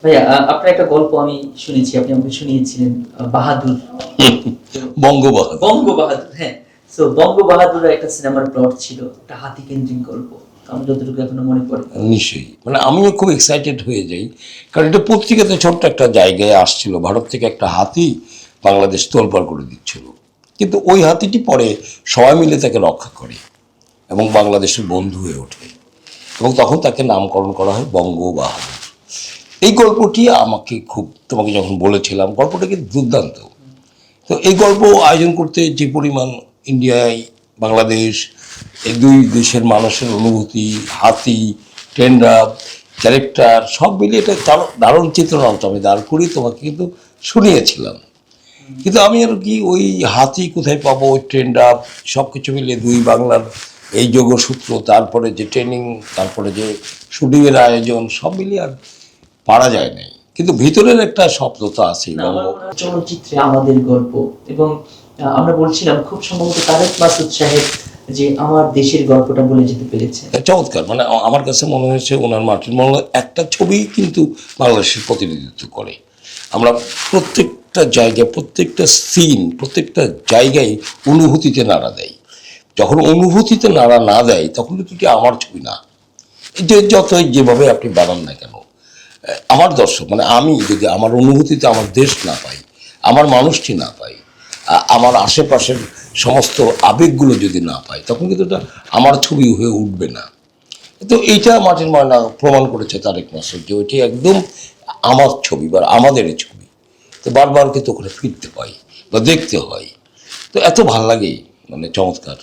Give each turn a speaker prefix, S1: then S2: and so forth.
S1: ভাইয়া আপনার একটা গল্প আমি শুনেছি, আপনি আমাকে শুনিয়েছিলেন বাহাদুর।
S2: বঙ্গবাহাদুর।
S1: বঙ্গবাহাদুর, হ্যাঁ। সো বঙ্গবাহাদুরের একটা সিনেমার প্লট ছিল, একটা হাতি কেন্দ্রিক গল্প। আমার যতটুকু এখনো মনে পড়ে।
S2: নিশ্চয়ই, মানে আমিও খুব এক্সাইটেড হয়ে যাই, কারণ এটা পত্রিকাতে ছোট্ট একটা জায়গায় আসছিল, ভারত থেকে একটা হাতি বাংলাদেশ তোলপাড় করে দিচ্ছিল, কিন্তু ওই হাতিটি পরে সবাই মিলে তাকে রক্ষা করে এবং বাংলাদেশের বন্ধু হয়ে ওঠে, এবং তখন তাকে নামকরণ করা হয় বঙ্গবাহাদুর। এই গল্পটি আমাকে খুব, তোমাকে যখন বলেছিলাম, গল্পটা কিন্তু দুর্দান্ত। তো এই গল্প আয়োজন করতে যে পরিমাণ ইন্ডিয়ায়, বাংলাদেশ, এই দুই দেশের মানুষের অনুভূতি, হাতি, টেন্ডার, ক্যারেক্টার সব মিলিয়ে এটা দারুণ চিত্রনাট্য আমি দাঁড় করিয়ে তোমাকে কিন্তু শুনিয়েছিলাম। কিন্তু আমি আর কি ওই হাতি কোথায় পাবো, ওই টেন্ডার সব কিছু মিলিয়ে দুই বাংলার এই যোগসূত্র, তারপরে যে ট্রেনিং, তারপরে যে শুটিংয়ের আয়োজন, সব মিলিয়ে আর পারা যায় নাই। কিন্তু ভিতরের একটা স্বপ্ন তো আছেই।
S1: চলচ্চিত্রে আমাদের গল্প, এবং আমরা বলছিলাম খুব সম্ভবত তারেক মাসুদ সাহেব যে আমার দেশের গল্পটা বলে যেতে পেরেছে।
S2: চমৎকার, মানে আমার কাছে মনে হয়েছে ওনার মাটির মঙ্গল একটা ছবি কিন্তু বাংলাদেশের প্রতিনিধিত্ব করে। আমরা প্রত্যেকটা জায়গায়, প্রত্যেকটা সিন, প্রত্যেকটা জায়গায় অনুভূতিতে নাড়া দেয়। যখন অনুভূতিতে নাড়া না দেয় তখন কিন্তু কি আমার ছবি না, যে যতই যেভাবে আপনি বানান না কেন, আমার দর্শক মানে আমি যদি আমার অনুভূতিতে আমার দেশ না পাই, আমার মানুষটি না পাই, আমার আশেপাশের সমস্ত আবেগগুলো যদি না পাই, তখন কিন্তু এটা আমার ছবি হয়ে উঠবে না। তো এইটা মাটির ময়না প্রমাণ করেছে তারেক মাসুদ, যে ওইটি একদম আমার ছবি বা আমাদের ছবি। তো বারবার কিন্তু ওখানে ফিরতে পাই বা দেখতে হয়, তো এত ভাল লাগে, মানে চমৎকার।